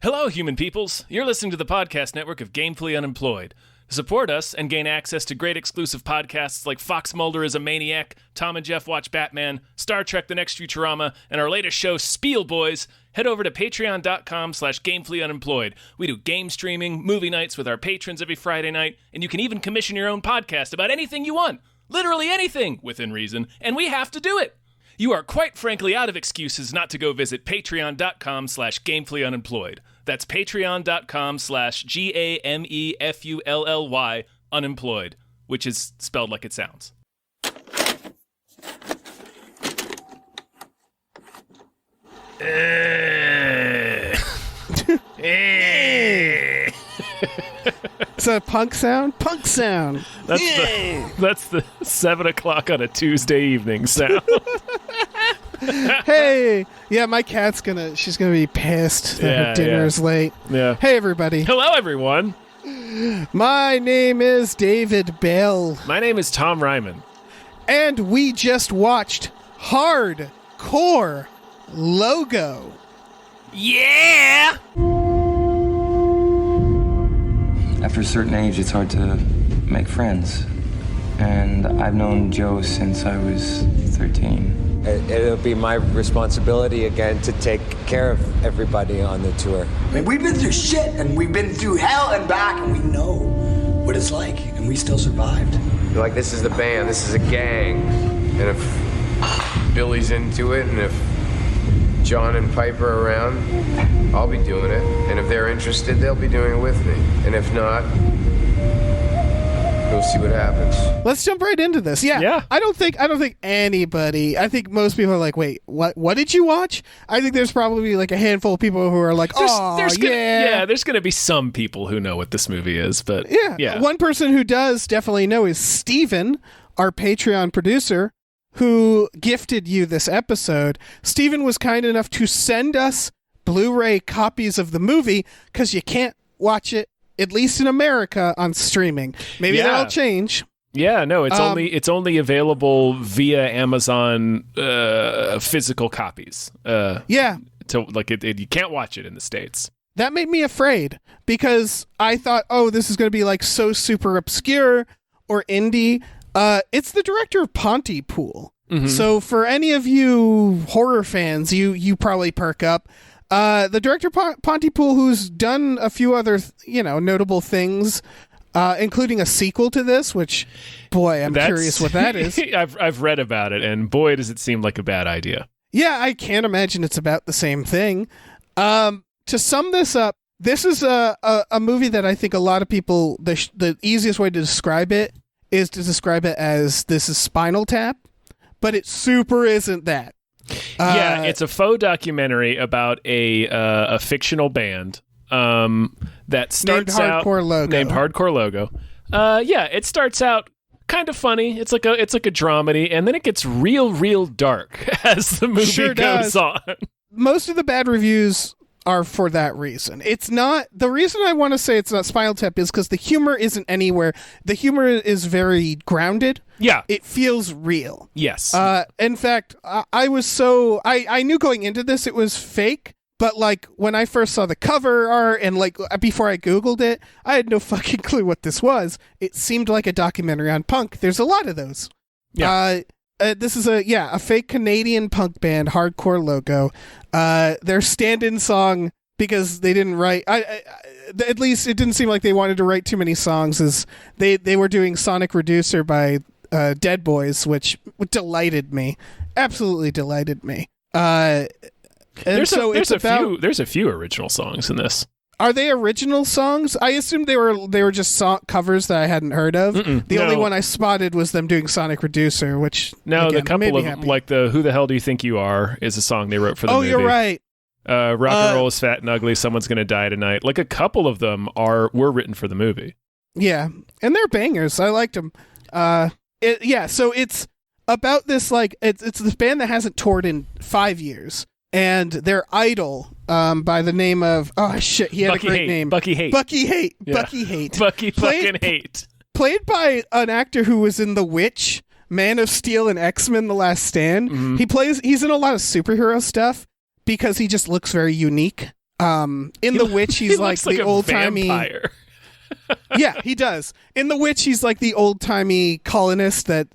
Hello, human peoples. You're listening to the podcast network of Gamefully Unemployed. To support us and gain access to great exclusive podcasts like Fox Mulder is a Maniac, Tom and Jeff Watch Batman, Star Trek The Next Futurama, and our latest show, Spiel Boys, head over to patreon.com/gamefullyunemployed. We do game streaming, movie nights with our patrons every Friday night, and you can even commission your own podcast about anything you want. Literally anything, within reason, and we have to do it. You are quite frankly out of excuses not to go visit patreon.com/gamefullyunemployed. That's patreon.com/GAMEFULLY unemployed, which is spelled like it sounds. Is that a punk sound? Punk sound. That's the 7 o'clock on a Tuesday evening sound. Hey, yeah, my cat's she's gonna be pissed that her dinner's late. Yeah. Hey, everybody. Hello, everyone. My name is David Bell. My name is Tom Ryman. And we just watched Hardcore Logo. Yeah! After a certain age, it's hard to make friends. And I've known Joe since I was 13. It'll be my responsibility again to take care of everybody on the tour. I mean, we've been through shit, and we've been through hell and back, and we know what it's like, and we still survived. Like, this is the band, this is a gang, and if Billy's into it, and if John and Piper are around, I'll be doing it, and if they're interested, they'll be doing it with me, and if not, we'll see what happens. Let's jump right into this. Yeah. I don't think anybody. I think most people are like, wait, what did you watch? I think there's probably like a handful of people who are like, there's gonna be some people who know what this movie is, but yeah. One person who does definitely know is Steven, our Patreon producer, who gifted you this episode. Steven was kind enough to send us Blu-ray copies of the movie because you can't watch it, at least in America, on streaming. Maybe that'll change. Yeah, no, it's only available via Amazon physical copies. You can't watch it in the States. That made me afraid because I thought, this is going to be like so super obscure or indie. It's the director of Pontypool. Mm-hmm. So for any of you horror fans, you probably perk up. The director Pontypool, who's done a few other, notable things, including a sequel to this, which, boy, I'm curious what that is. I've read about it, and boy, does it seem like a bad idea. Yeah, I can't imagine it's about the same thing. To sum this up, this is a movie that I think a lot of people, the easiest way to describe it is to describe it as this is Spinal Tap, but it super isn't that. It's a faux documentary about a fictional band that starts named Hardcore Logo. It starts out kind of funny. It's like a dramedy, and then it gets real dark as the movie goes on. Most of the bad reviews are for that reason. It's not the reason I want to say it's not Spinal Tap is because the humor isn't anywhere. The humor is very grounded. Yeah, it feels real. Yes. In fact, I knew going into this it was fake, but like when I first saw the cover art and like before I Googled it, I had no fucking clue what this was. It seemed like a documentary on punk. There's a lot of those. Yeah. This is a fake Canadian punk band, Hardcore Logo. Their stand-in song, because they didn't write, at least it didn't seem like they wanted to write too many songs, is they were doing Sonic Reducer by Dead Boys, which delighted me, absolutely delighted me. There's a few original songs in this. Are they original songs? I assumed they were just covers that I hadn't heard of. Only one I spotted was them doing Sonic Reducer, which the couple of like the "Who the Hell Do You Think You Are" is a song they wrote for the movie. Oh, you're right. Rock and Roll is Fat and Ugly. Someone's Gonna Die Tonight. Like a couple of them were written for the movie. Yeah, and they're bangers. I liked them. So it's about this it's this band that hasn't toured in 5 years. And their idol, by the name of he had Bucky a great Haight. name. Bucky Haight. Yeah. Bucky fucking Haight. Played by an actor who was in The Witch, Man of Steel, and X-Men: The Last Stand. Mm-hmm. He's in a lot of superhero stuff because he just looks very unique. In The Witch, he's like the old-timey vampire. Yeah, he does. In The Witch, he's like the old-timey colonist that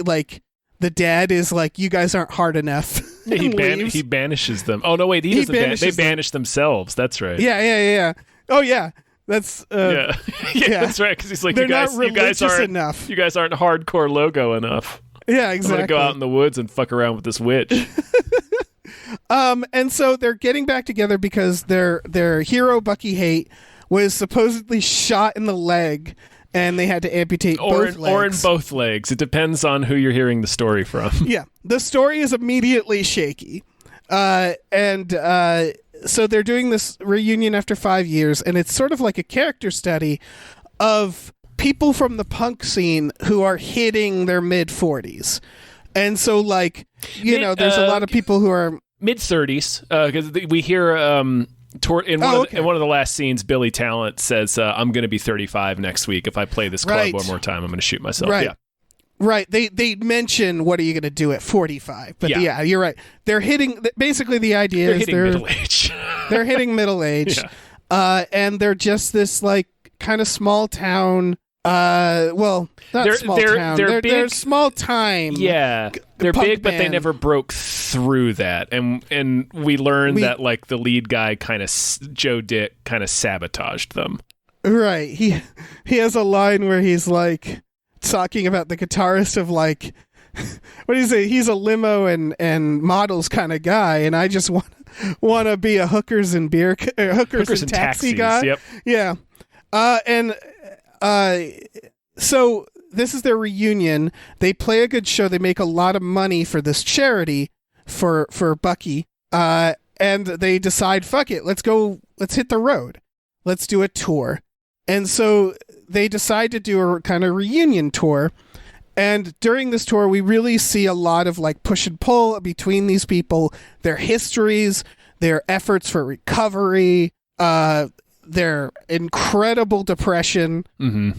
like the dad is like, you guys aren't hard enough. He banishes them. Oh no, wait, he doesn't. They banish themselves. That's right. Yeah. Oh yeah, that's yeah, that's right. Because he's like, you guys aren't enough. You guys aren't hardcore logo enough. Yeah, exactly. I'm gonna go out in the woods and fuck around with this witch. And so they're getting back together because their hero Bucky Haight was supposedly shot in the leg, and they had to amputate both legs. Or in both legs. It depends on who you're hearing the story from. Yeah, the story is immediately shaky, and so they're doing this reunion after 5 years, and it's sort of like a character study of people from the punk scene who are hitting their mid-40s. And so, like, there's a lot of people who are mid-30s, because we hear in one of the last scenes, Billy Talent says, I'm going to be 35 next week. If I play this club one more time, I'm going to shoot myself. Right. Yeah. Right. They mention, what are you going to do at 45? But yeah, you're right. They're hitting, basically the idea is they're middle age. They're hitting middle age. Yeah. And they're just this, like, kind of small town, they're small time. Yeah. They're big, but they never broke through that. And we learned that, like, the lead guy Joe Dick kind of sabotaged them. Right. He has a line where he's like talking about the guitarist of, like, what do you say? He's a limo and models kind of guy, and I just want to be a hookers and taxi guy. Yep. Yeah. So this is their reunion. They play a good show. They make a lot of money for this charity for Bucky. And they decide, fuck it, let's hit the road. Let's do a tour. And so they decide to do a kind of reunion tour. And during this tour, we really see a lot of, like, push and pull between these people, their histories, their efforts for recovery, their incredible depression. Mm-hmm.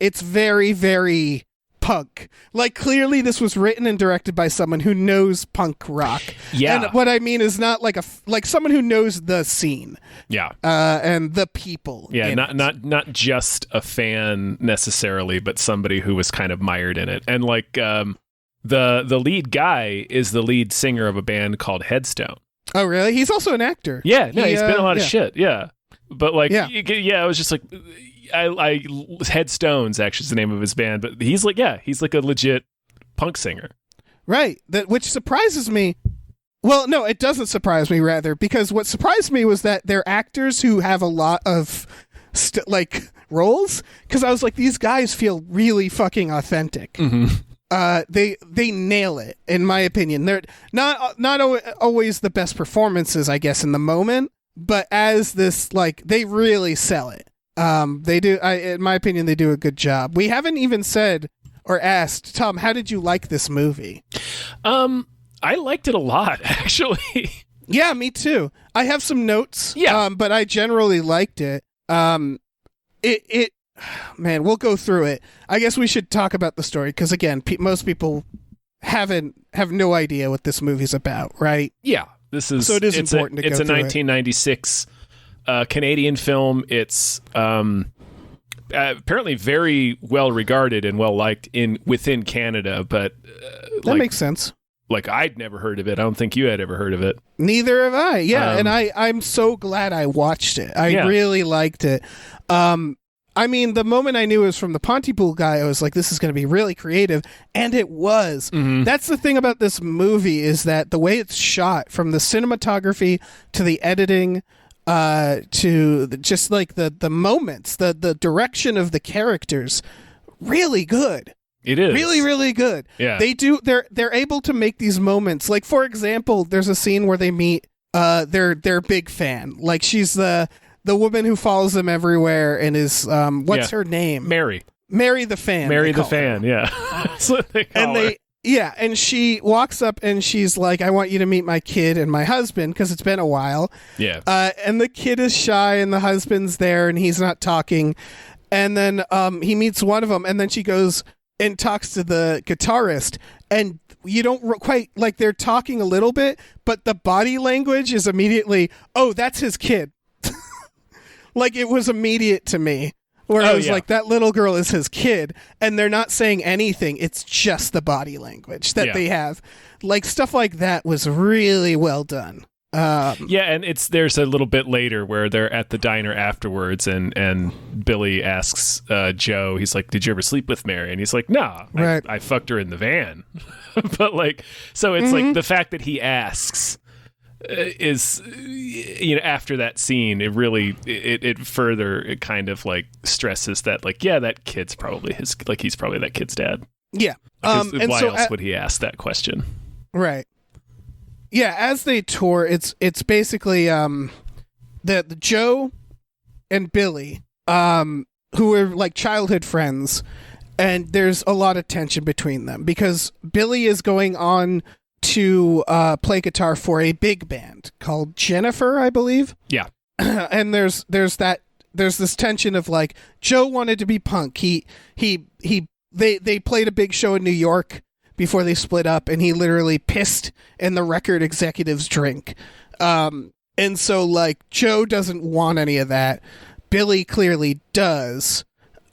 It's very, very punk. Like, clearly this was written and directed by someone who knows punk rock. Yeah. And what I mean is not like someone who knows the scene. Yeah. And the people. Yeah, not just a fan necessarily, but somebody who was kind of mired in it. And, like, the lead guy is the lead singer of a band called Headstone. Oh, really? He's also an actor. Yeah, no, he's been in a lot of shit. Yeah. But, like, yeah, I was just like, Headstones actually is the name of his band, but he's like a legit punk singer. Right. Which surprises me. Well, no, it doesn't surprise me, rather, because what surprised me was that they're actors who have a lot of roles, because I was like, these guys feel really fucking authentic. Mm-hmm. They nail it, in my opinion. They're not always the best performances, I guess, in the moment, but as this, like, they really sell it. They do. In my opinion, they do a good job. We haven't even said or asked, Tom, how did you like this movie? I liked it a lot, actually. Yeah, me too. I have some notes. Yeah, but I generally liked it. Man, we'll go through it. I guess we should talk about the story because, again, most people have no idea what this movie's about, right? Yeah, it's important to go through it. It's a 1996 Canadian film. It's apparently very well regarded and well liked within Canada, but that makes sense. Like, I'd never heard of it. I don't think you had ever heard of it. Neither have I. Yeah, and I'm so glad I watched it. I really liked it. I mean, the moment I knew it was from the Pontypool guy, I was like, this is going to be really creative, and it was. Mm-hmm. That's the thing about this movie, is that the way it's shot, from the cinematography to the editing, to just like the moments, the direction of the characters, really good. It is really, really good. Yeah, they're able to make these moments. Like, for example, there's a scene where they meet their big fan. Like, she's the woman who follows them everywhere and is what's her name? Mary the fan. Mary the fan. Yeah, that's what they call her. Yeah, and she walks up and she's like, I want you to meet my kid and my husband, because it's been a while. Yeah. And the kid is shy and the husband's there and he's not talking. And then he meets one of them, and then she goes, and talks to the guitarist, and you don't quite, like, they're talking a little bit, but the body language is immediately, oh, that's his kid. Like, it was immediate to me, where I was like, that little girl is his kid, and they're not saying anything. It's just the body language that they have. Like, stuff like that was really well done. And there's a little bit later where they're at the diner afterwards, and Billy asks Joe, he's like, did you ever sleep with Mary? And he's like, nah, I fucked her in the van. But like, so it's like the fact that he asks is, after that scene, it really it further kind of like stresses that, like, yeah, that kid's probably he's probably that kid's dad. Yeah. And why else would he ask that question? Right. Yeah, as they tour, it's basically the Joe and Billy, who are like childhood friends, and there's a lot of tension between them because Billy is going on to play guitar for a big band called Jennifer, I believe. Yeah. And there's this tension of like, Joe wanted to be punk. They played a big show in New York before they split up, and he literally pissed in the record executive's drink. And so, like, Joe doesn't want any of that. Billy clearly does,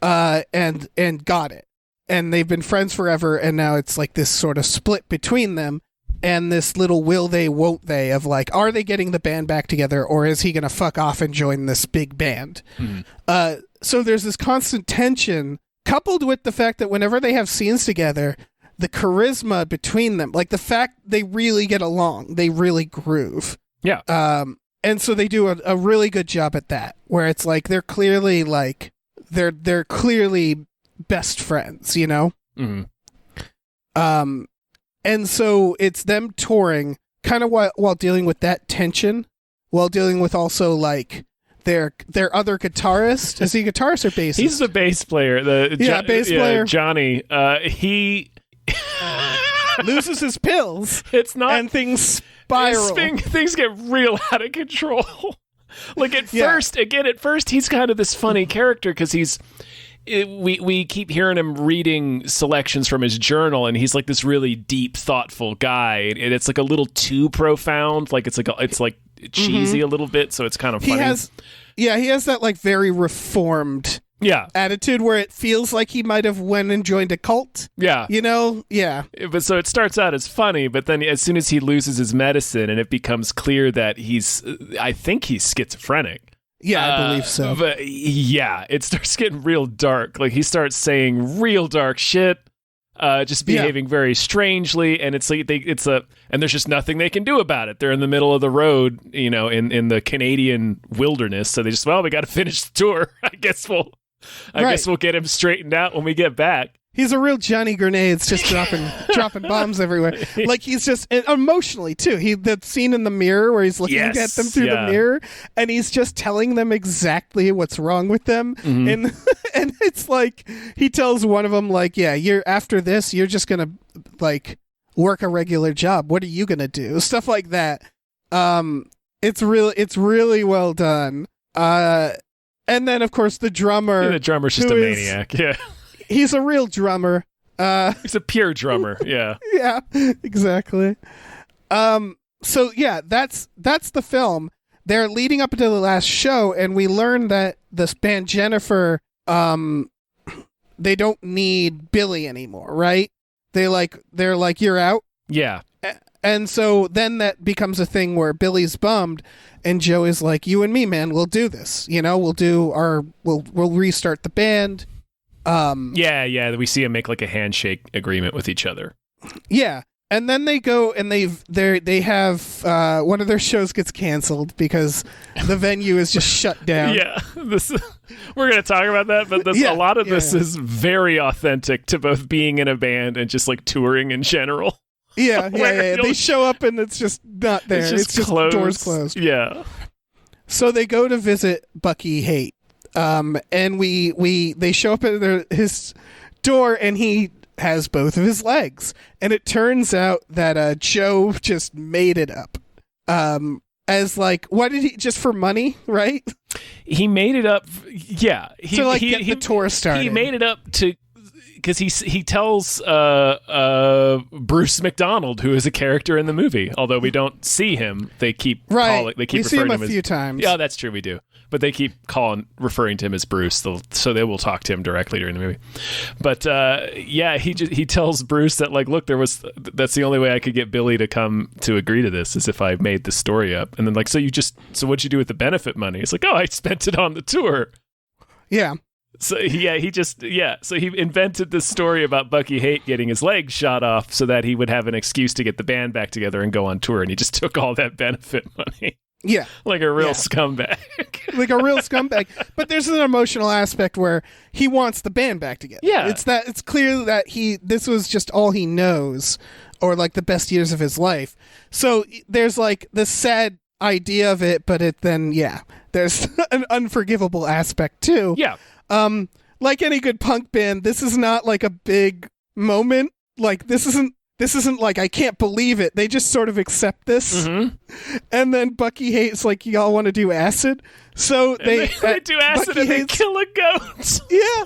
and got it. And they've been friends forever, and now it's like this sort of split between them, and this little will they, won't they of like, are they getting the band back together, or is he going to fuck off and join this big band? Mm-hmm. So there's this constant tension, coupled with the fact that whenever they have scenes together, the charisma between them, like the fact they really get along, they really groove. Yeah. And so they do a really good job at that, where it's like they're clearly like they're clearly best friends, you know? Mm-hmm. And so it's them touring kind of while dealing with that tension, while dealing with also like their other guitarist. Is he a guitarist or bassist? He's the bass player. Bass player. Johnny. He loses his pills. It's not, and things spiral. Things get real out of control. Like at first he's kind of this funny character because we keep hearing him reading selections from his journal, and he's like this really deep, thoughtful guy, and it's like a little too profound. Like it's like cheesy a little bit, so it's kind of funny. He has that like very reformed attitude where it feels like he might have went and joined a cult. Yeah. You know? Yeah. But so it starts out as funny, but then as soon as he loses his medicine and it becomes clear that I think he's schizophrenic. Yeah, I believe so. But yeah, it starts getting real dark. Like he starts saying real dark shit, just behaving very strangely, and it's like and there's just nothing they can do about it. They're in the middle of the road, in the Canadian wilderness, so they just, we got to finish the tour. I guess we'll get him straightened out when we get back. He's a real Johnny Grenades, just dropping bombs everywhere. Like he's just emotionally too. That scene in the mirror where he's looking at them through the mirror, and he's just telling them exactly what's wrong with them. Mm-hmm. And it's like he tells one of them like, "Yeah, after this, you're just gonna like work a regular job. What are you gonna do?" Stuff like that. It's really well done. And then of course the drummer. Yeah, the drummer's just a maniac. Yeah. He's a real drummer. He's a pure drummer. Yeah. Yeah, exactly. So yeah, that's the film. They're leading up into the last show, and we learn that this band Jennifer, they don't need Billy anymore, right? They're like, you're out. Yeah. And so then that becomes a thing where Billy's bummed, and Joe is like, "You and me, man, we'll do this. We'll restart the band." We see him make like a handshake agreement with each other. Yeah, and then they go and they have one of their shows gets canceled because the venue is just shut down. Yeah, we're gonna talk about that, but a lot of this is very authentic to both being in a band and just like touring in general. Yeah. They show up and it's just not there. It's just closed. Doors closed. Yeah. So they go to visit Bucky Haight. And they show up at his door, and he has both of his legs, and it turns out that Joe just made it up. As like, what did he, just for money, right? He made it up. Yeah, get the tour started. He made it up because he tells Bruce McDonald, who is a character in the movie, although we don't see him. They keep we see him a few times. Yeah, that's true. We do, but they keep referring to him as Bruce, so they will talk to him directly during the movie. But he tells Bruce that like, look, that's the only way I could get Billy to come to agree to this is if I made this story up. And then like, so what'd you do with the benefit money? It's like, oh, I spent it on the tour. Yeah. So so he invented this story about Bucky Haight getting his legs shot off so that he would have an excuse to get the band back together and go on tour, and he just took all that benefit money. Yeah. Like a real scumbag. Like a real scumbag. But there's an emotional aspect where he wants the band back together. Yeah. It's clear that this was just all he knows, or like the best years of his life. So there's like the sad idea of it, but there's an unforgivable aspect too. Yeah. Like any good punk band, this is not like a big moment. Like this isn't like I can't believe it. They just sort of accept this. Mm-hmm. And then Bucky Haight's like, y'all want to do acid? So they do acid Bucky and they kill a goat. Yeah.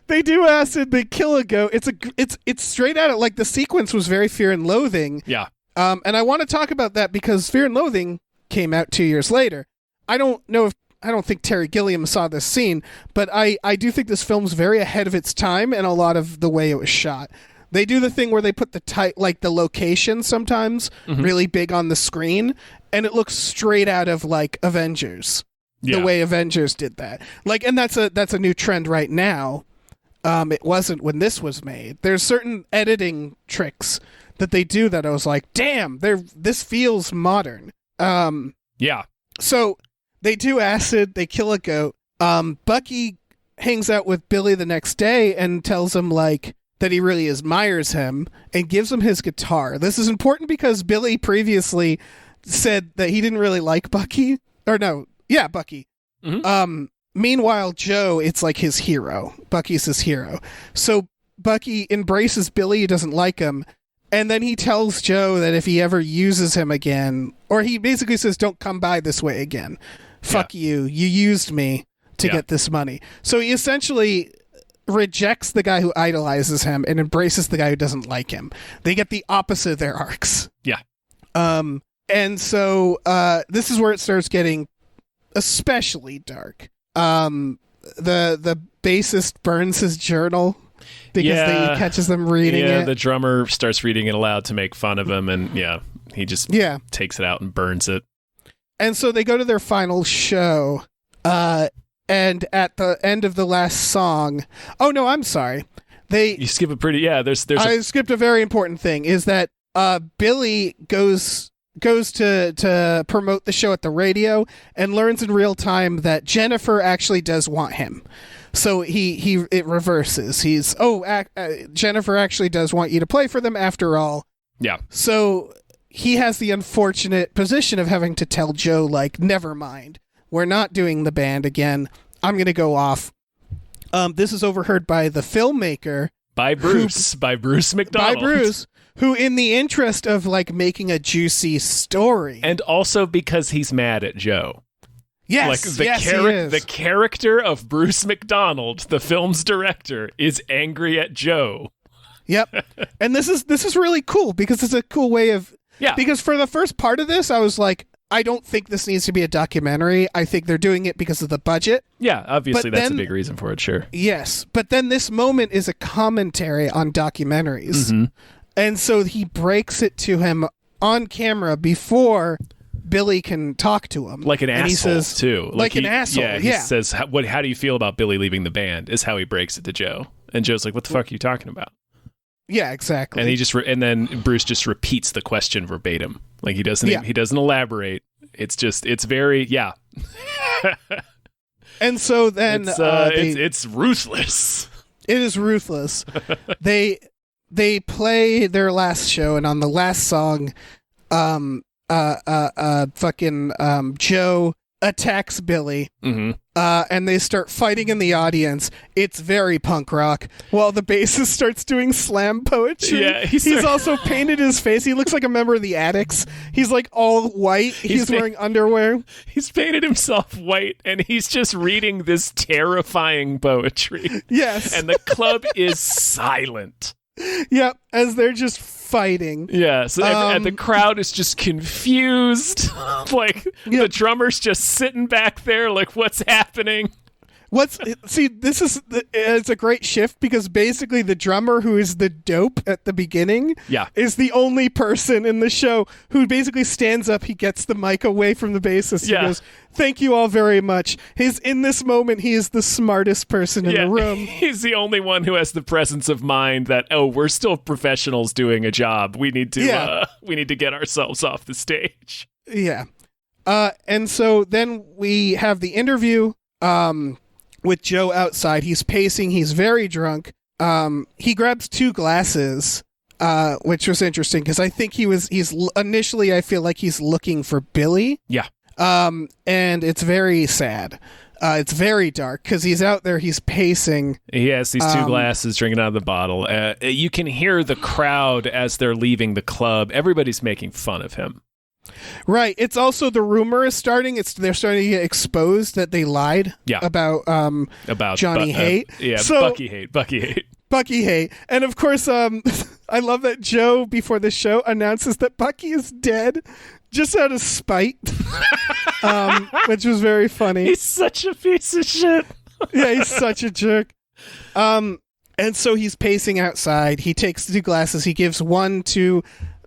They do acid, they kill a goat. It's straight out of like the sequence was very Fear and Loathing. Yeah. And I want to talk about that because Fear and Loathing came out 2 years later. I don't think Terry Gilliam saw this scene, but I do think this film's very ahead of its time and a lot of the way it was shot. They do the thing where they put the location sometimes really big on the screen, and it looks straight out of like Avengers. Yeah. The way Avengers did that. Like, and that's a new trend right now. It wasn't when this was made. There's certain editing tricks that they do that I was like, damn, this feels modern. Yeah. So they do acid, they kill a goat. Bucky hangs out with Billy the next day and tells him like that he really admires him and gives him his guitar. This is important because Billy previously said that he didn't really like Bucky. Or no, yeah, Bucky. Mm-hmm. Meanwhile, Joe, it's like his hero. Bucky's his hero. So Bucky embraces Billy, he doesn't like him. And then he tells Joe that if he ever uses him again, or he basically says, don't come by this way again. Fuck you. You used me to get this money. So he essentially rejects the guy who idolizes him and embraces the guy who doesn't like him. They get the opposite of their arcs. Yeah. And so this is where it starts getting especially dark. The bassist burns his journal because he catches them reading it. Yeah, the drummer starts reading it aloud to make fun of him, and he just takes it out and burns it. And so they go to their final show, and at the end of the last song... Oh, no, I'm sorry. You skip a pretty... Yeah, I skipped a very important thing, is that Billy goes to promote the show at the radio and learns in real time that Jennifer actually does want him. So it reverses. Jennifer actually does want you to play for them after all. Yeah. So he has the unfortunate position of having to tell Joe, like, never mind. We're not doing the band again. I'm going to go off. This is overheard by the filmmaker. By Bruce McDonald. By Bruce, who in the interest of, like, making a juicy story. And also because he's mad at Joe. Yes, he is. The character of Bruce McDonald, the film's director, is angry at Joe. Yep. And this is really cool because it's a cool way of... Yeah. Because for the first part of this, I was like, I don't think this needs to be a documentary. I think they're doing it because of the budget. Yeah, obviously that's a big reason for it, sure. Yes. But then this moment is a commentary on documentaries. Mm-hmm. And so he breaks it to him on camera before Billy can talk to him. Like an asshole, he says, too. Like an asshole, yeah. He says, how do you feel about Billy leaving the band, is how he breaks it to Joe. And Joe's like, what the fuck are you talking about? Yeah, exactly. And and then Bruce just repeats the question verbatim. Like he doesn't elaborate. It's very, And so then it's ruthless. It is ruthless. They play their last show, and on the last song, Joe attacks Billy, Mm-hmm. and they start fighting in the audience. It's very punk rock. While the bassist starts doing slam poetry. Yeah, he's also painted his face. He looks like a member of the Addicts. He's like all white. He's wearing underwear. He's painted himself white, and he's just reading this terrifying poetry. Yes. And the club is silent. Yep, as they're just fighting. Yeah, so and the crowd is just confused. The drummer's just sitting back there like, what's happening? It's a great shift because basically the drummer, who is the dope at the beginning, is the only person in the show who basically stands up. He gets the mic away from the bassist. He goes, "Thank you all very much." In this moment, he is the smartest person in the room. He's the only one who has the presence of mind that, we're still professionals doing a job. We need to get ourselves off the stage. Yeah. And so then we have the interview with Joe outside. He's pacing. He's very drunk. He grabs 2 glasses, which was interesting because I think he's initially, I feel like he's looking for Billy. Yeah. And it's very sad. It's very dark because he's out there. He's pacing. He has these 2 glasses drinking out of the bottle. You can hear the crowd as they're leaving the club. Everybody's making fun of him. Right. It's also the rumor is starting. They're starting to get exposed that they lied about Johnny Haight. Bucky Haight. Bucky Haight. And of course, I love that Joe, before the show, announces that Bucky is dead just out of spite, which was very funny. He's such a piece of shit. Yeah, he's such a jerk. And so he's pacing outside. He takes 2 glasses. He gives one to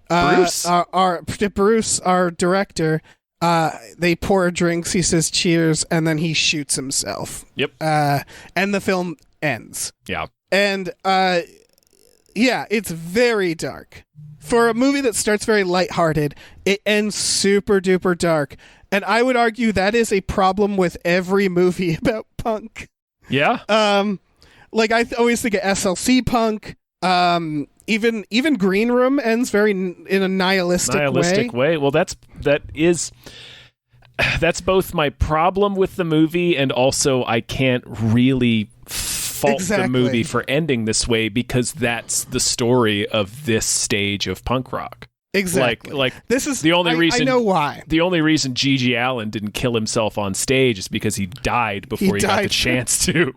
Bruce, our director. They pour drinks. He says cheers, and then he shoots himself. Yep. And the film ends. Yeah. And it's very dark. For a movie that starts very lighthearted, it ends super duper dark. And I would argue that is a problem with every movie about punk. Yeah. I always think of SLC Punk. Even Green Room ends very in a nihilistic way. Well, that's both my problem with the movie, and also I can't really fault the movie for ending this way because that's the story of this stage of punk rock. Exactly. Like this is the only reason. I know why. The only reason Gigi Allen didn't kill himself on stage is because he died before he got the chance to.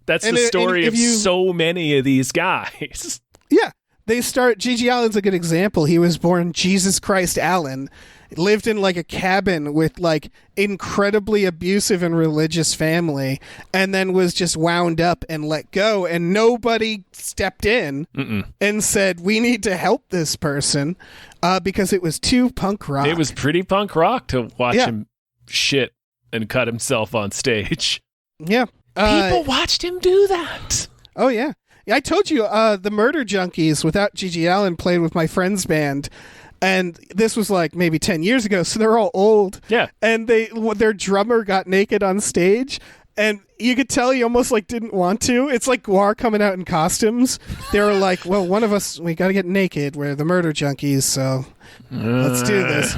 That's the story of so many of these guys. Yeah. Gigi Allen's a good example. He was born Jesus Christ Allen, lived in a cabin with incredibly abusive and religious family, and then was just wound up and let go, and nobody stepped in and said, we need to help this person, because it was too punk rock. It was pretty punk rock to watch him shit and cut himself on stage. Yeah. People watched him do that. Oh, yeah. I told you, the Murder Junkies, without Gigi Allen, played with my friend's band. And this was maybe 10 years ago, so they're all old. Yeah. And their drummer got naked on stage, and you could tell he almost didn't want to. It's like Guar coming out in costumes. They were like, well, one of us, we got to get naked. We're the Murder Junkies, so let's do this.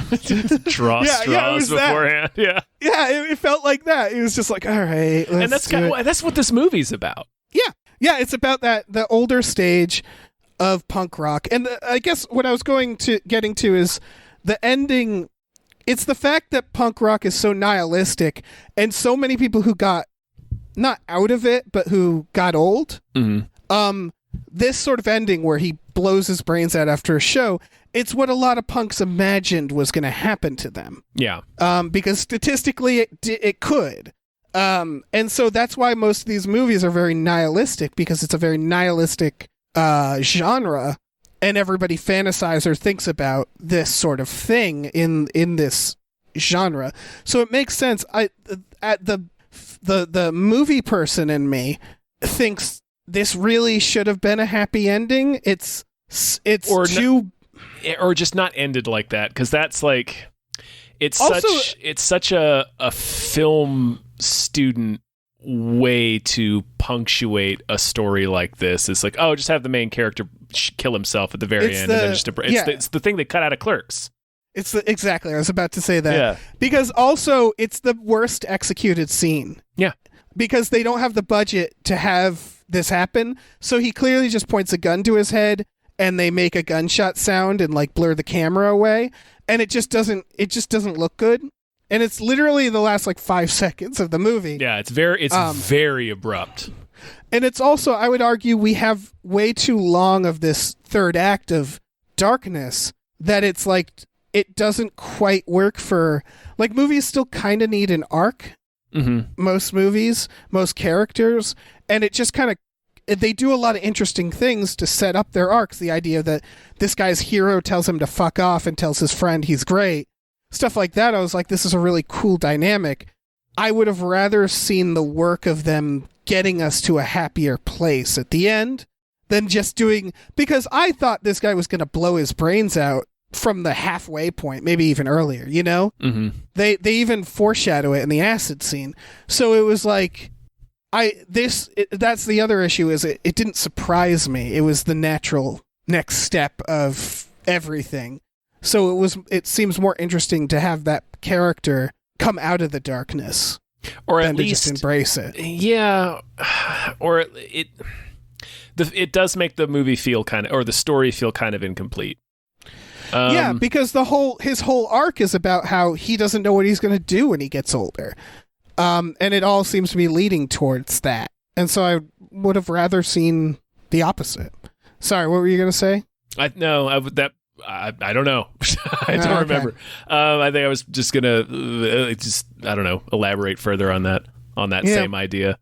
Draw straws beforehand. Yeah. Yeah, it felt like that. It was just like, all right, let's that's what this movie's about. Yeah. Yeah, it's about the older stage of punk rock. And I guess what I was getting to is the ending. It's the fact that punk rock is so nihilistic, and so many people who got not out of it, but who got old. Mm-hmm. This sort of ending where he blows his brains out after a show, it's what a lot of punks imagined was going to happen to them. Yeah. Because statistically it could. And so that's why most of these movies are very nihilistic, because it's a very nihilistic genre, and everybody fantasizes or thinks about this sort of thing in this genre. So it makes sense. The movie person in me thinks this really should have been a happy ending. It's or just not ended like that, because that's it's such a film student way to punctuate a story like this. It's just have the main character kill himself at the very end, and then it's the thing they cut out of Clerks. Exactly. I was about to say that. Yeah. Because also it's the worst executed scene. Yeah. Because they don't have the budget to have this happen. So he clearly just points a gun to his head and they make a gunshot sound and like blur the camera away. And it just doesn't look good. And it's literally the last like 5 seconds of the movie. Yeah, it's very abrupt. And it's also, I would argue, we have way too long of this third act of darkness that it's like, it doesn't quite work for, like, movies still kind of need an arc. Mm-hmm. Most movies, most characters, and it just kind of, they do a lot of interesting things to set up their arcs. The idea that this guy's hero tells him to fuck off and tells his friend he's great. Stuff like that. I was like, this is a really cool dynamic. I would have rather seen the work of them getting us to a happier place at the end than just doing, because I thought this guy was going to blow his brains out from the halfway point, maybe even earlier, you know? Mm-hmm. They even foreshadow it in the acid scene. So it was like, that's the other issue, is it didn't surprise me. It was the natural next step of everything. So it seems more interesting to have that character come out of the darkness, or than at to least just embrace it. Yeah, or it does make the movie feel kind of, or the story feel kind of incomplete. Yeah, because his whole arc is about how he doesn't know what he's going to do when he gets older. And it all seems to be leading towards that. And so I would have rather seen the opposite. Sorry, what were you going to say? I don't know. I don't remember. I think I was just going to I don't know, elaborate further on that same idea.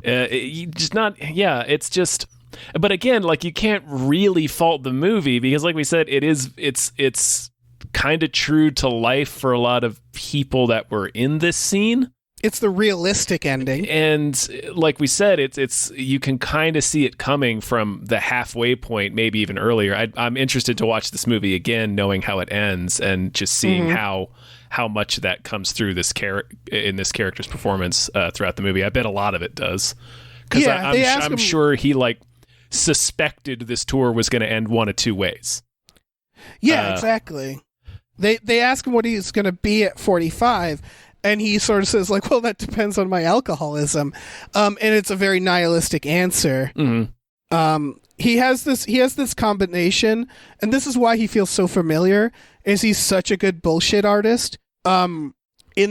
It's just, but again, like, you can't really fault the movie because, like we said, it's kind of true to life for a lot of people that were in this scene. It's the realistic ending, and like we said, it's you can kind of see it coming from the halfway point, maybe even earlier. I'm interested to watch this movie again, knowing how it ends, and just seeing how much of that comes through in this character's performance throughout the movie. I bet a lot of it does, because I'm sure he like suspected this tour was going to end one of two ways. Yeah, exactly. They ask him what he's going to be at 45, and he sort of says like, well, that depends on my alcoholism. And it's a very nihilistic answer. Mm-hmm. He has this combination, and this is why he feels so familiar, is he's such a good bullshit artist. In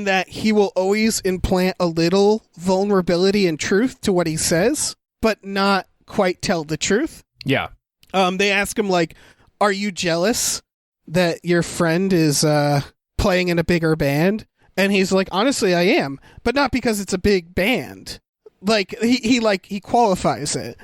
that he will always implant a little vulnerability and truth to what he says, but not quite tell the truth. Yeah. They ask him like, are you jealous that your friend is playing in a bigger band? And he's like, honestly, I am, but not because it's a big band. Like he qualifies it.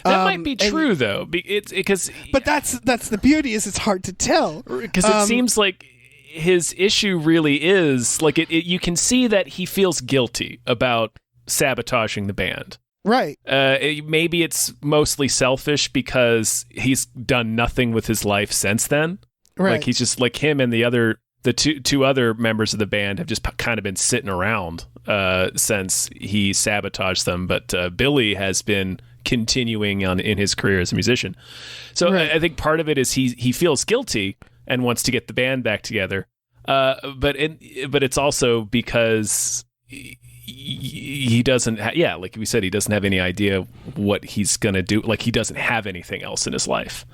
That might be true though. But that's the beauty, is it's hard to tell, because it seems like his issue really is like you can see that he feels guilty about sabotaging the band. Right. Maybe it's mostly selfish because he's done nothing with his life since then. Right. Like, he's just like him and the two other members of the band have just kind of been sitting around since he sabotaged them. But Billy has been continuing in his career as a musician. So right. I think part of it is he feels guilty and wants to get the band back together. But it's also because he doesn't like we said, he doesn't have any idea what he's gonna do. Like, he doesn't have anything else in his life.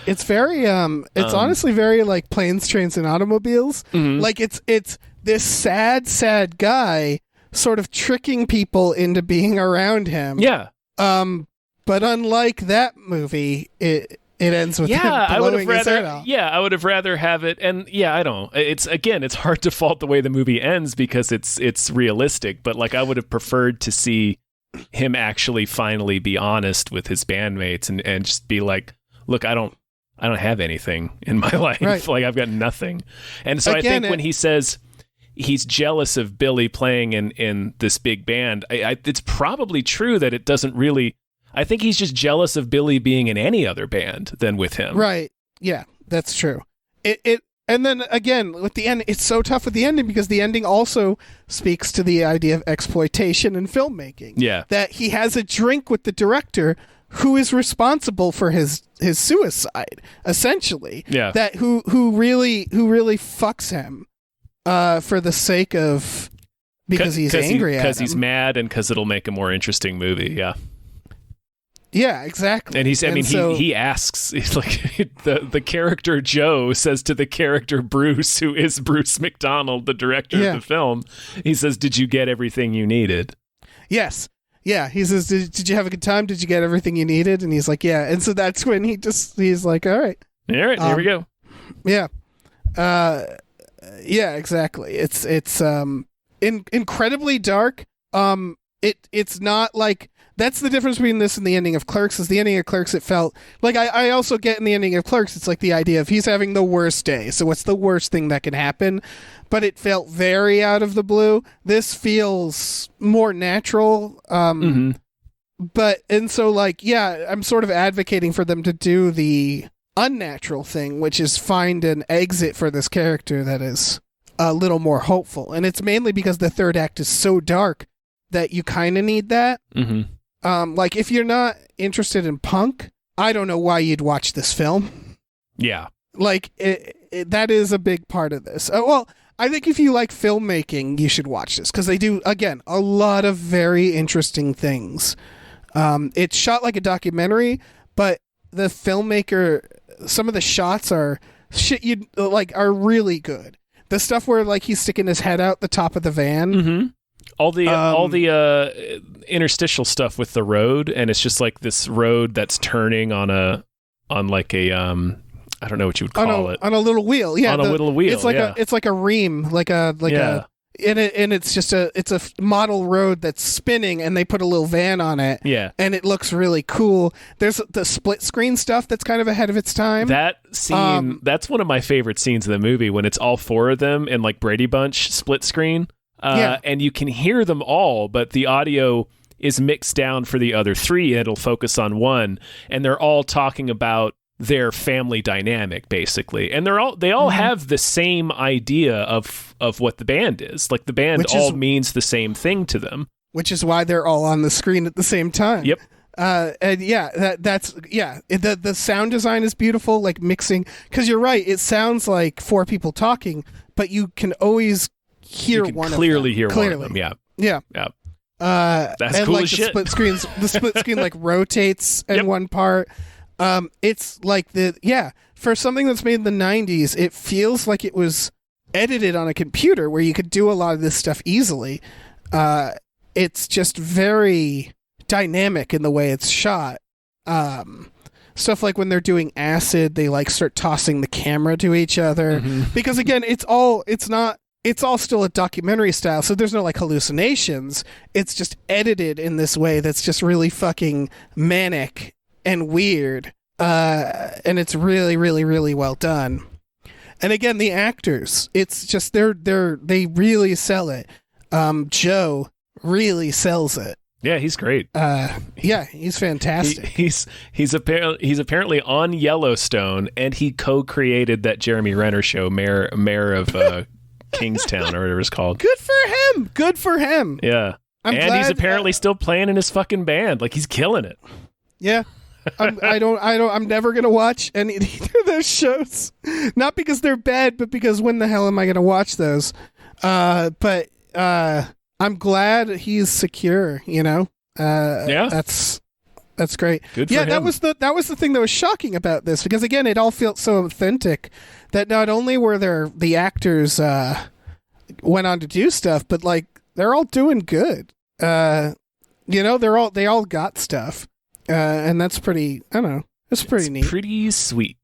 It's very it's honestly very like Planes, Trains, and Automobiles. Mm-hmm. Like it's this sad guy sort of tricking people into being around him. Yeah. But unlike that movie, it ends with him blowing his head off. Yeah, I would have rather have it. And yeah, I don't. It's hard to fault the way the movie ends because it's realistic. But like, I would have preferred to see him actually finally be honest with his bandmates and just be like, look, I don't have anything in my life. Right. Like, I've got nothing. And so Again, I think when he says he's jealous of Billy playing in this big band, it's probably true that it doesn't really. I think he's just jealous of Billy being in any other band than with him. Right. Yeah, that's true. And then again, with the end, it's so tough with the ending because the ending also speaks to the idea of exploitation in filmmaking. Yeah. That he has a drink with the director who is responsible for his suicide, essentially. Yeah. That who really fucks him for the sake of because he's angry at him. Because he's mad and because it'll make a more interesting movie. Yeah. Yeah, exactly. And he asks, he's like, the character Joe says to the character Bruce, who is Bruce McDonald, the director of the film, he says, "Did you get everything you needed?" Yes. Yeah, he says, did you have a good time? Did you get everything you needed? And he's like, yeah. And so that's when he's like, all right. All right, here we go. Yeah. Yeah, exactly. It's incredibly dark. It's not like, that's the difference between this and the ending of Clerks. Is the ending of Clerks, it felt like I also get in the ending of Clerks, it's like the idea of he's having the worst day. So what's the worst thing that can happen? But it felt very out of the blue. This feels more natural. But, and so like, yeah, I'm sort of advocating for them to do the unnatural thing, which is find an exit for this character that is a little more hopeful. And it's mainly because the third act is so dark that you kind of need that. Like, if you're not interested in punk, I don't know why you'd watch this film. Yeah. Like, that is a big part of this. Well, I think if you like filmmaking, you should watch this, because they do, again, a lot of very interesting things. It's shot like a documentary, but the filmmaker, some of the shots are are really good. The stuff where like he's sticking his head out the top of the van. All the interstitial stuff with the road, and it's just like this road that's turning on like a I don't know what you would call it, on a little wheel. Yeah, on a little wheel. It's like a ream, and it's just it's a model road that's spinning, and they put a little van on it. Yeah, and it looks really cool. There's the split screen stuff that's kind of ahead of its time. That scene, that's one of my favorite scenes in the movie, when it's all four of them in like Brady Bunch split screen. And you can hear them all, but the audio is mixed down for the other three, and it'll focus on one, and they're all talking about their family dynamic, basically, and they all have the same idea of what the band is. Like, the band means the same thing to them, which is why they're all on the screen at the same time. Yep. And yeah, the sound design is beautiful, like mixing, because you're right, it sounds like four people talking, but you can always hear one clearly of them. One of them. Yeah. That's and cool like as shit. The split screen like rotates in one part. It's like for something that's made in the 90s, it feels like it was edited on a computer where you could do a lot of this stuff easily. It's just very dynamic in the way it's shot. Stuff like when they're doing acid, they like start tossing the camera to each other, because again, it's all still a documentary style, so there's no like hallucinations. It's just edited in this way that's just really fucking manic and weird. And it's really, really, really well done. And again, the actors, it's just they really sell it. Joe really sells it. Yeah, he's great. Yeah, he's fantastic. He's apparently on Yellowstone, and he co-created that Jeremy Renner show, Mayor of Kingstown, or whatever it's called. Good for him. Yeah. He's apparently still playing in his fucking band. Like, he's killing it. Yeah. I'm never gonna watch any either of those shows. Not because they're bad, but because when the hell am I gonna watch those? But I'm glad he's secure, you know? Yeah. That's great. Good for him. that was the thing that was shocking about this, because again, it all felt so authentic that not only were the actors went on to do stuff, but like they're all doing good. You know, they all got stuff. And that's pretty, I don't know, it's pretty neat. Pretty sweet.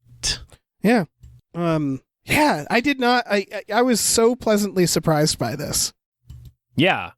Yeah. Yeah, I did not, I was so pleasantly surprised by this. Yeah.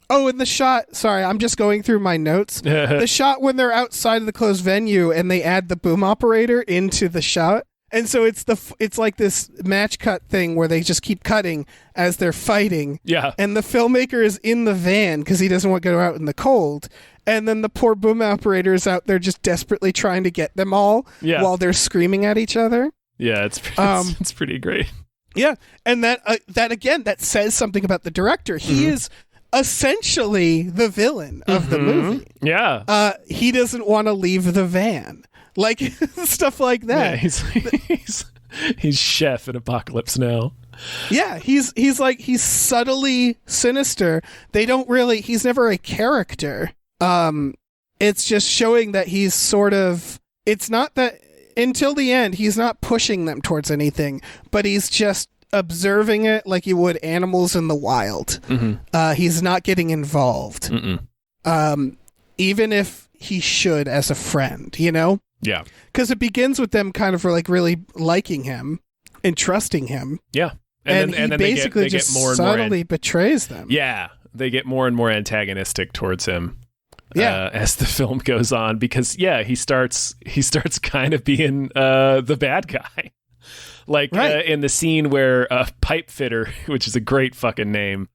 Oh, and the shot, sorry, I'm just going through my notes. The shot when they're outside of the closed venue and they add the boom operator into the shot. And so it's like this match cut thing where they just keep cutting as they're fighting. Yeah. And the filmmaker is in the van because he doesn't want to go out in the cold. And then the poor boom operator is out there just desperately trying to get them all while they're screaming at each other. Yeah, it's pretty great. Yeah. And that again, that says something about the director. He is essentially the villain of the movie. Yeah. He doesn't want to leave the van. Like, stuff like that. Yeah, he's Chef in Apocalypse Now. Yeah, he's subtly sinister. He's never a character. It's just showing that he's sort of, it's not that, until the end, he's not pushing them towards anything, but he's just observing it like you would animals in the wild. He's not getting involved. Even if he should as a friend, you know? Yeah. Because it begins with them kind of like really liking him and trusting him. Yeah. And then he basically they just get more and subtly betrays them. Yeah. They get more and more antagonistic towards him. Yeah. As the film goes on, because he starts kind of being the bad guy. Like in the scene where Pipe Fitter, which is a great fucking name,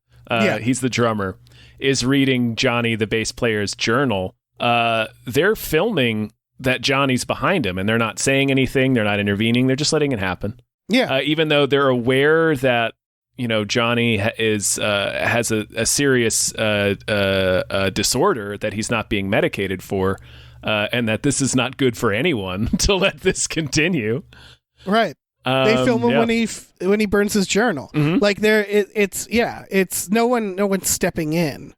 he's the drummer, is reading Johnny, the bass player's journal. They're filming that Johnny's behind him, and they're not saying anything. They're not intervening. They're just letting it happen. Yeah. Even though they're aware that, Johnny has a serious disorder that he's not being medicated for, and that this is not good for anyone to let this continue. Right. They film him when he burns his journal. Like it's no one's stepping in,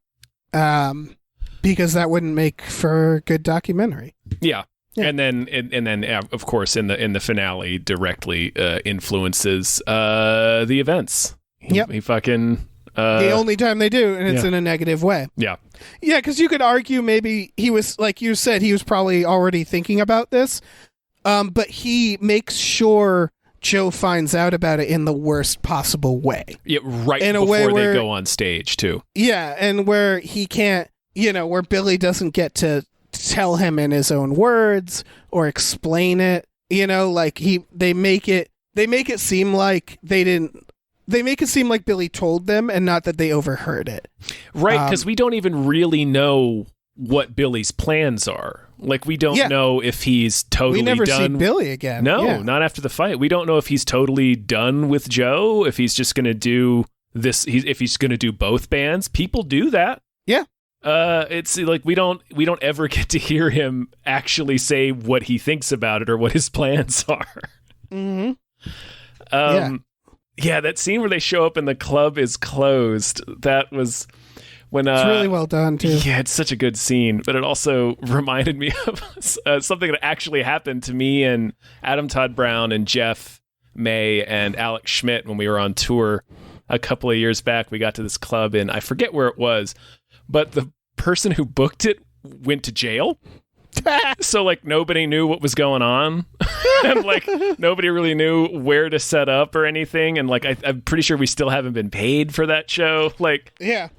because that wouldn't make for good documentary. Yeah. And then of course in the finale directly influences the events. He fucking the only time they do, and it's in a negative way. Yeah. Yeah, because you could argue maybe he was, like you said, he was probably already thinking about this, but he makes sure Joe finds out about it in the worst possible way. Yeah, right in before a way where, they go on stage too. Yeah, and where he can't, where Billy doesn't get to tell him in his own words or explain it. Like they make it seem like they make it seem like Billy told them and not that they overheard it. Right, because we don't even really know what Billy's plans are. Like, we don't know if he's totally done. We never see Billy again. No, not after the fight. We don't know if he's totally done with Joe, if he's just going to do this, if he's going to do both bands. People do that. Yeah. It's like we don't ever get to hear him actually say what he thinks about it or what his plans are. Yeah, that scene where they show up and the club is closed. That was when it's really well done too. Yeah, it's such a good scene, but it also reminded me of something that actually happened to me and Adam Todd Brown and Jeff May and Alex Schmidt when we were on tour a couple of years back. We got to this club and I forget where it was, but the person who booked it went to jail. So like nobody knew what was going on and like nobody really knew where to set up or anything, and like I'm pretty sure we still haven't been paid for that show. Like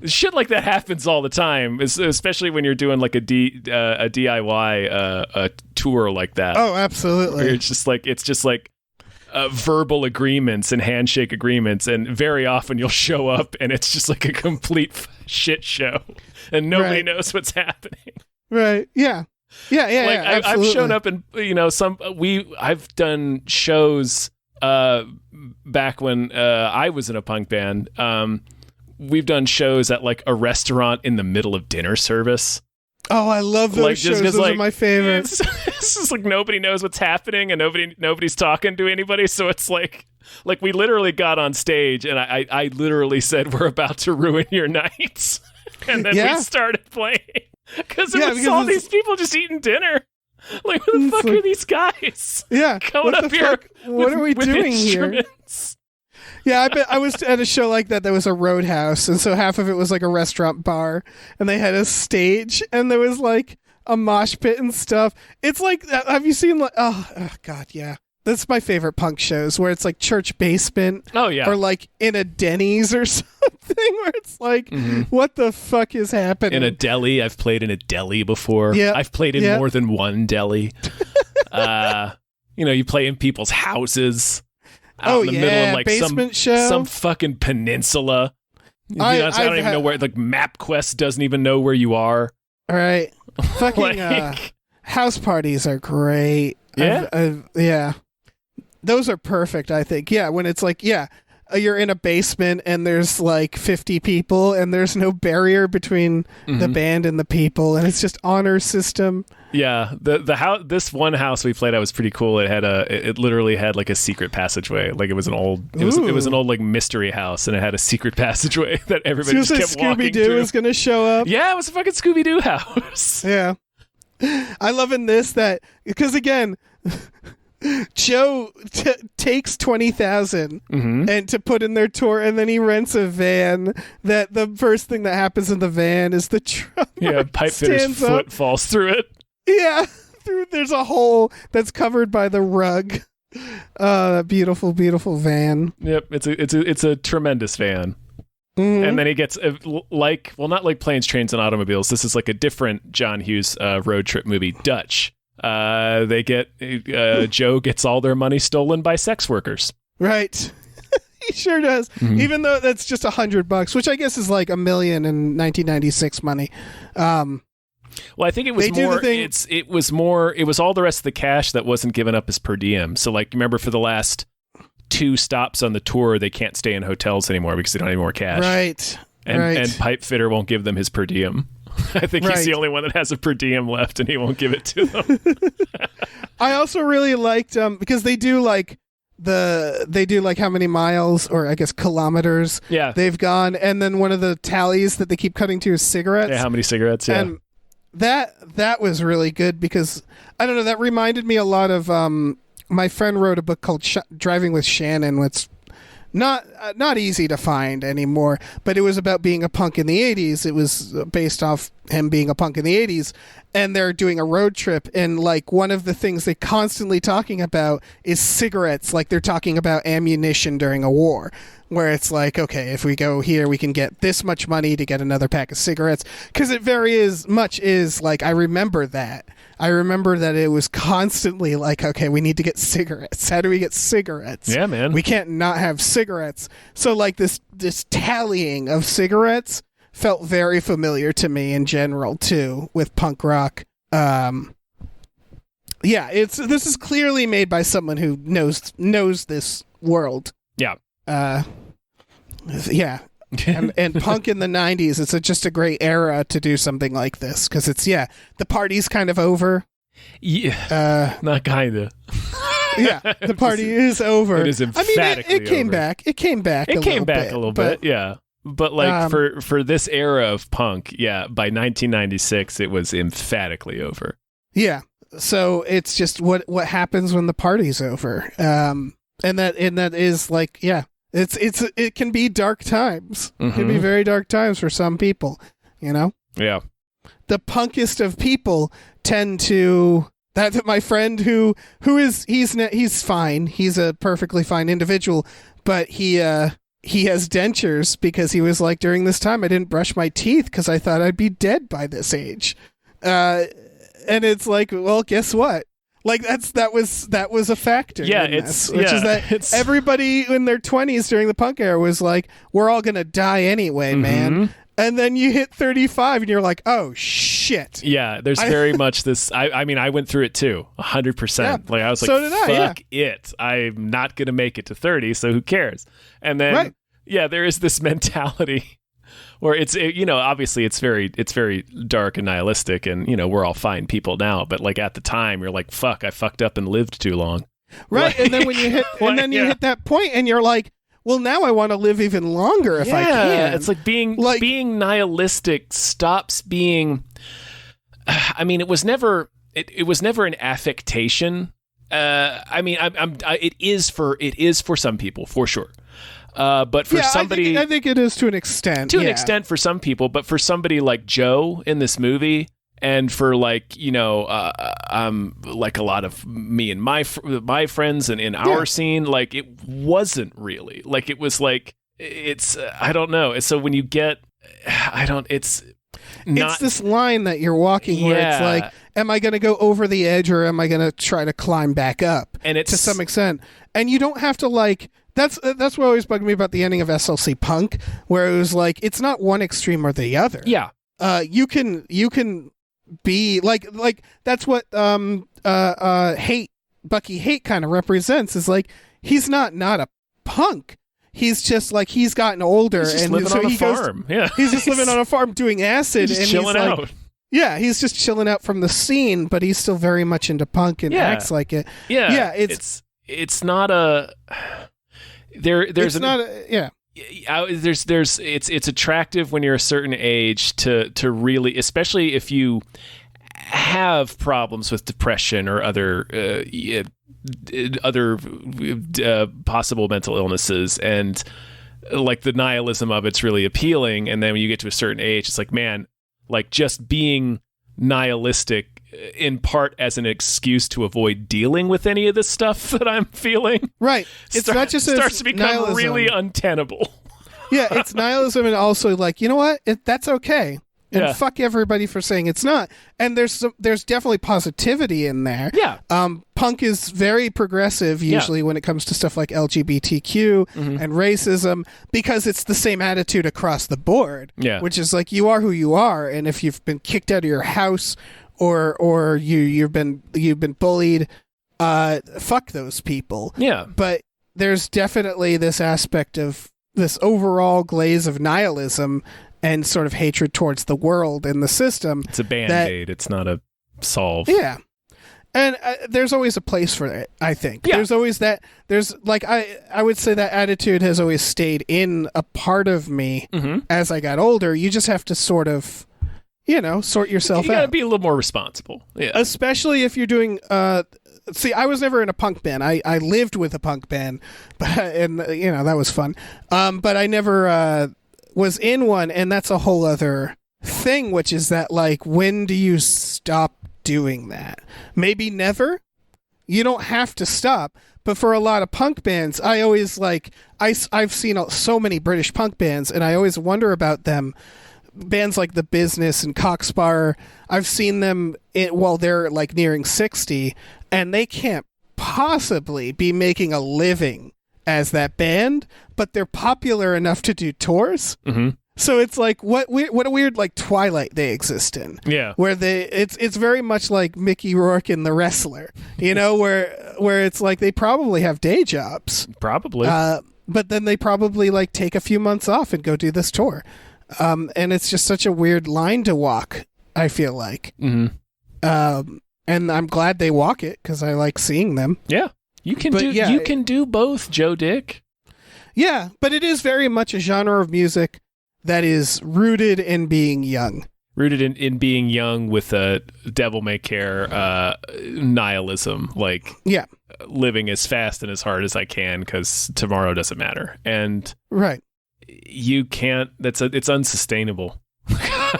shit like that happens all the time, especially when you're doing like a DIY tour like that. Oh, absolutely. Where it's just like verbal agreements and handshake agreements, and very often you'll show up and it's just like a complete shit show and nobody knows what's happening. Right. Yeah. Yeah, I've shown up and I've done shows back when I was in a punk band. We've done shows at like a restaurant in the middle of dinner service. Oh, I love those shows. Those are my favorites. It's just like nobody knows what's happening and nobody's talking to anybody. So it's like we literally got on stage and I literally said, "We're about to ruin your night," and then we started playing. Because was all these people just eating dinner. Like, who the fuck are these guys? Yeah. Coming up here. What are we doing here? Yeah, I was at a show like that. There was a Roadhouse, and so half of it was like a restaurant bar, and they had a stage, and there was like a mosh pit and stuff. It's like, have you seen like? Oh God, yeah. That's my favorite punk shows, where it's like church basement. Oh, yeah. Or like in a Denny's or something, where it's like, what the fuck is happening? In a deli. I've played in a deli before. Yeah. I've played in more than one deli. You play in people's houses. Out in the middle of like basement show. Some fucking peninsula. I don't even know where, like MapQuest doesn't even know where you are. All right. Fucking house parties are great. Yeah. Yeah. Those are perfect, I think. Yeah, when it's like, you're in a basement and there's like 50 people and there's no barrier between the band and the people, and it's just honor system. Yeah, the house. This one house we played at was pretty cool. It literally had like a secret passageway. Like it was an old like mystery house, and it had a secret passageway that everybody just kept walking through. Scooby-Doo is going to show up. Yeah, it was a fucking Scooby-Doo house. Yeah, I love in this that because again, Joe takes $20,000 and to put in their tour, and then he rents a van. That the first thing that happens in the van is the drummer. Yeah, pipe fitter's foot falls through it. Yeah, there's a hole that's covered by the rug. Beautiful, beautiful van. Yep, it's a tremendous van. And then he gets not like Planes, Trains, and Automobiles. This is like a different John Hughes road trip movie, Dutch. Joe gets all their money stolen by sex workers. Right. He sure does. Even though that's just $100, which I guess is like $1 million in 1996 money. Well, I think it was more. It was all the rest of the cash that wasn't given up as per diem. So, like, remember for the last 2 stops on the tour, they can't stay in hotels anymore because they don't have any more cash. Right. And Pipe Fitter won't give them his per diem. I think he's the only one that has a per diem left, and he won't give it to them. I also really liked because they do like how many miles or I guess kilometers they've gone, and then one of the tallies that they keep cutting to is cigarettes. Yeah, how many cigarettes? Yeah. And that was really good because I don't know, that reminded me a lot of my friend wrote a book called Driving with Shannon. It's not easy to find anymore, but it was about being a punk in the 80s. It was based off him being a punk in the 80s, and they're doing a road trip, and like one of the things they constantly talking about is cigarettes. Like they're talking about ammunition during a war, where it's like, okay, if we go here, we can get this much money to get another pack of cigarettes. Because it very much is like, I remember that it was constantly like, okay, we need to get cigarettes. How do we get cigarettes? Yeah, man. We can't not have cigarettes. So like this tallying of cigarettes felt very familiar to me in general too with punk rock. Yeah, this is clearly made by someone who knows this world. Yeah. Yeah. and punk in the 90s, it's just a great era to do something like this because it's the party's kind of over. Not kinda. Yeah, the party is over. It is emphatically it came over. back. It came back. It came back a little bit. Yeah. But like for this era of punk, by 1996 it was emphatically over. Yeah. So it's just what happens when the party's over. And that is like, it can be dark times. It can be very dark times for some people, you know? Yeah. The punkest of people tend to that my friend he's fine. He's a perfectly fine individual, but he has dentures because he was like, during this time I didn't brush my teeth because I thought I'd be dead by this age. And it's like, well, guess what? Like that was a factor. Yeah, is that everybody in their 20s during the punk era was like, we're all gonna die anyway, man. And then you hit 35 and you're like, oh shit. Yeah, there's very much this. I mean, I went through it too, 100%. Yeah, like I was like, so did fuck it. I'm not gonna make it to 30, so who cares? And then there is this mentality where it's obviously it's very dark and nihilistic, and we're all fine people now, but like at the time you're like, fuck, I fucked up and lived too long. Right. And then when you hit you hit that point and you're like, well, now I want to live even longer if I can. It's like being nihilistic stops being. I mean, it was never an affectation. I mean, it is for some people for sure. But for somebody, I think it is to an extent. To an extent for some people, but for somebody like Joe in this movie, and for like like a lot of me and my friends and in our scene, like it wasn't really like it was like it's I don't know. So when you get, it's this line that you're walking where it's like, am I going to go over the edge or am I going to try to climb back up? And it's to some extent, and you don't have to like. That's what always bugged me about the ending of SLC Punk, where it was like it's not one extreme or the other. Yeah. You can be like that's what Bucky Haight kind of represents, is like he's not a punk. he's just like he's gotten older He's just and living so on a he goes, farm. Yeah. he's just living on a farm doing acid He's and chilling he's like, out. yeah, he's just chilling out from the scene, but he's still very much into punk and acts like it. Yeah, it's not a there's it's attractive when you're a certain age to really, especially if you have problems with depression or other possible mental illnesses, and like the nihilism of it's really appealing. And then when you get to a certain age, it's like, man, like just being nihilistic in part as an excuse to avoid dealing with any of the stuff that I'm feeling. Right. It's not just starts to become nihilism. really untenable. Yeah, it's nihilism and also like, you know what? That's okay. And fuck everybody for saying it's not. And there's definitely positivity in there. Yeah. Punk is very progressive usually when it comes to stuff like LGBTQ and racism, because it's the same attitude across the board. Yeah. Which is like, you are who you are, and if you've been kicked out of your house or you've been bullied, fuck those people. Yeah. But there's definitely this aspect of this overall glaze of nihilism and sort of hatred towards the world and the system. It's a Band-Aid. It's not a solve. Yeah. And there's always a place for it, I think. Yeah. There's always that. There's like, I would say that attitude has always stayed in a part of me as I got older. You just have to sort of, sort yourself out. You gotta be a little more responsible. Yeah. Especially if you're doing, see, I was never in a punk band. I lived with a punk band, and that was fun. But I never was in one, and that's a whole other thing, which is that, like, when do you stop doing that? Maybe never. You don't have to stop. But for a lot of punk bands, I always I've seen so many British punk bands, and I always wonder about them. Bands like The Business and Cockspur, I've seen them while they're like nearing 60, and they can't possibly be making a living as that band, but they're popular enough to do tours. So it's like what a weird like twilight they exist in. Yeah, where it's very much like Mickey Rourke in The Wrestler, where it's like they probably have day jobs, probably, but then they probably like take a few months off and go do this tour. And it's just such a weird line to walk, I feel like. And I'm glad they walk it because I like seeing them. Yeah. You can do both, Joe Dick. Yeah, but it is very much a genre of music that is rooted in being young. Rooted in being young with a devil may care nihilism, like living as fast and as hard as I can because tomorrow doesn't matter. And right. You can't. It's unsustainable.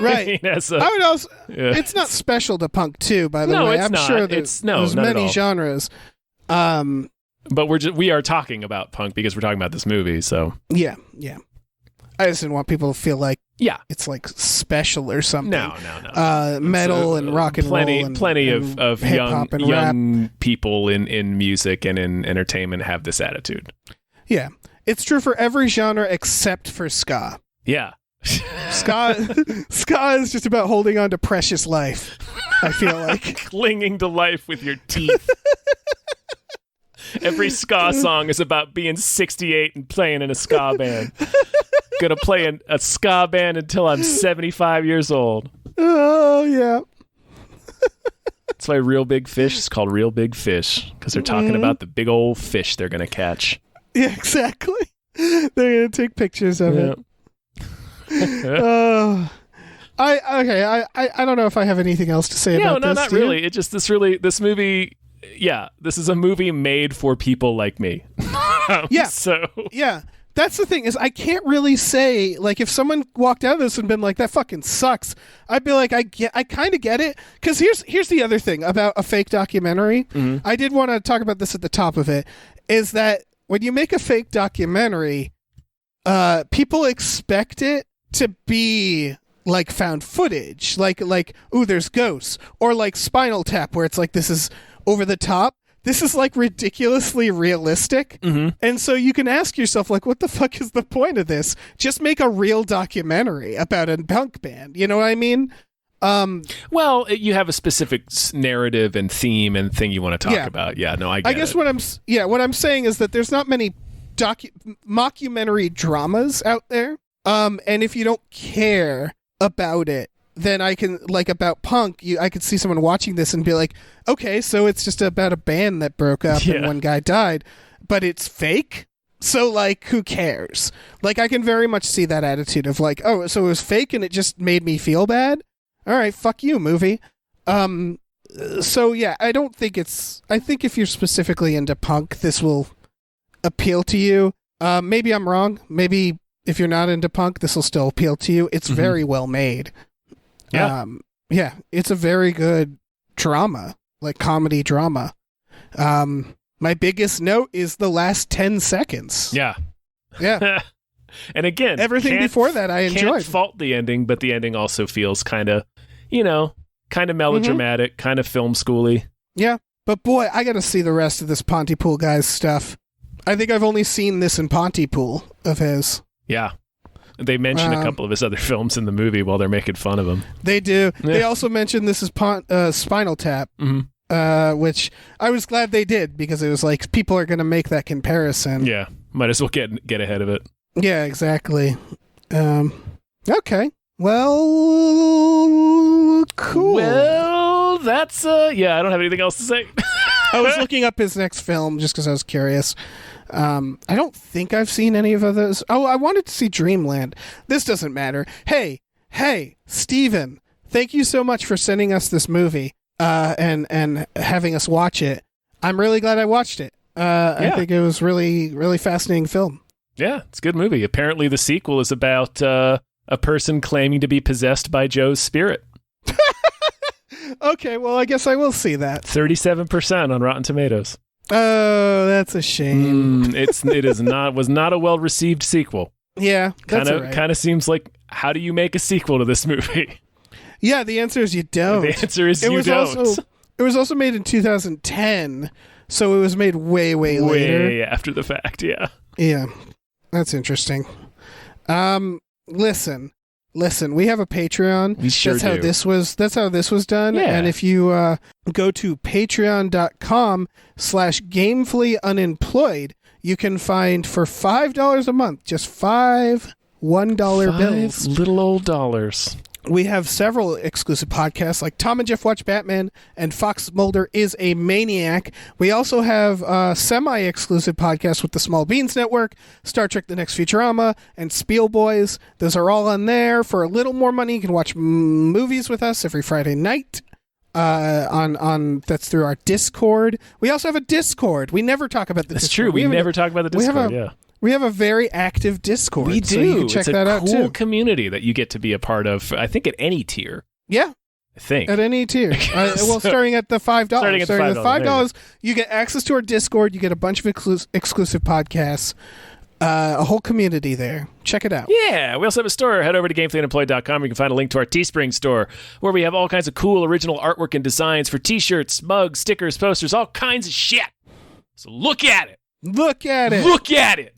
Right. I would also. Yeah. It's not special to punk too. By the way, it's I'm not. sure there's many genres. But we are talking about punk because we're talking about this movie. So yeah. I just didn't want people to feel like it's like special or something. No. Metal and rock and roll. Plenty of young rap. people in music and in entertainment have this attitude. Yeah. It's true for every genre except for ska. Yeah. Ska is just about holding on to precious life, I feel like. Clinging to life with your teeth. Every ska song is about being 68 and playing in a ska band. Gonna play in a ska band until I'm 75 years old. Oh, yeah. That's why Real Big Fish is called Real Big Fish, because they're talking about the big old fish they're gonna catch. Yeah, exactly. They're going to take pictures of it. I don't know if I have anything else to say about this. No, not really. It just this movie. Yeah, this is a movie made for people like me. That's the thing is I can't really say, like, if someone walked out of this and been like, that fucking sucks, I'd be like, I kind of get it. Because here's the other thing about a fake documentary. I did want to talk about this at the top of it, is that when you make a fake documentary, people expect it to be like found footage, like, ooh, there's ghosts, or like Spinal Tap, where it's like, this is over the top. This is like ridiculously realistic. And so you can ask yourself, like, what the fuck is the point of this? Just make a real documentary about a punk band. You know what I mean? Well, you have a specific narrative and theme and thing you want to talk about. Yeah, no, I guess what I'm saying is that there's not many mockumentary dramas out there. And if you don't care about it, then I can, like, about punk, I could see someone watching this and be like, okay, so it's just about a band that broke up and one guy died, but it's fake? So, like, who cares? Like, I can very much see that attitude of, like, oh, so it was fake and it just made me feel bad? All right, fuck you, movie. So, yeah, I think if you're specifically into punk, this will appeal to you. Maybe I'm wrong. Maybe if you're not into punk, this will still appeal to you. It's very well made. Yeah. Yeah, it's a very good drama, like comedy drama. My biggest note is the last 10 seconds. Yeah. Yeah. And again, everything before that I enjoyed. Can't fault the ending, but the ending also feels kind of, kind of melodramatic, kind of film schooly. Yeah. But boy, I got to see the rest of this Pontypool guy's stuff. I think I've only seen this in Pontypool of his. Yeah. They mention a couple of his other films in the movie while they're making fun of him. They do. Yeah. They also mentioned this is Spinal Tap, which I was glad they did because it was like people are going to make that comparison. Yeah, might as well get ahead of it. Yeah, exactly. Okay. Well, cool. Well, that's I don't have anything else to say. I was looking up his next film just because I was curious. I don't think I've seen any of those. Oh, I wanted to see Dreamland. This doesn't matter. Hey, Steven, thank you so much for sending us this movie and having us watch it. I'm really glad I watched it. I think it was really, really fascinating film. Yeah, it's a good movie. Apparently the sequel is about a person claiming to be possessed by Joe's spirit. Okay, well, I guess I will see that. 37% on Rotten Tomatoes. Oh, that's a shame. Was not a well received sequel. Yeah, that's kind of seems like, how do you make a sequel to this movie? Yeah, the answer is you don't. The answer is you don't. It was also made in 2010, so it was made way later. Way after the fact, yeah. Yeah, that's interesting. Listen, we have a Patreon. We sure do. That's how this was done. Yeah. And if you go to patreon.com/gamefullyunemployed, you can find for $5 a month, just $5 $1 bills. Little old dollars. We have several exclusive podcasts like Tom and Jeff Watch Batman and Fox Mulder is a Maniac. We also have a semi-exclusive podcast with the Small Beans Network, Star Trek The Next Futurama, and Spiel Boys. Those are all on there. For a little more money, you can watch movies with us every Friday night. That's through our Discord. We also have a Discord. We never talk about the Discord. That's true. We never talk about the Discord, We have a very active Discord. We do. So you can check that out too. It's a cool community that you get to be a part of, I think, at any tier. Yeah. I think. At any tier. Starting at the $5. Starting at $5, you get access to our Discord. You get a bunch of exclusive podcasts. A whole community there. Check it out. Yeah. We also have a store. Head over to gamefullyunemployed.com. You can find a link to our Teespring store, where we have all kinds of cool original artwork and designs for t-shirts, mugs, stickers, posters, all kinds of shit. So look at it. Look at it. Look at it.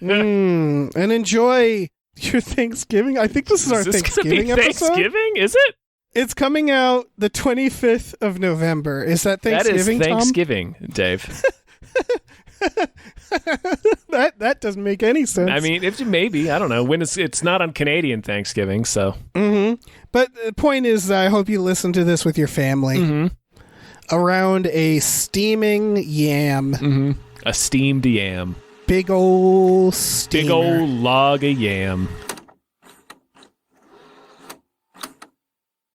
And enjoy your Thanksgiving. I think this is our Thanksgiving episode. Thanksgiving? Is it? It's coming out the 25th of November. Is that Thanksgiving, That is Thanksgiving, Tom? Dave. that doesn't make any sense. I mean, maybe. I don't know. When it's not on Canadian Thanksgiving, so. Mm-hmm. But the point is, I hope you listen to this with your family around a steaming yam. Mm-hmm. A steamed yam. Big old steamer. Big old log of yam.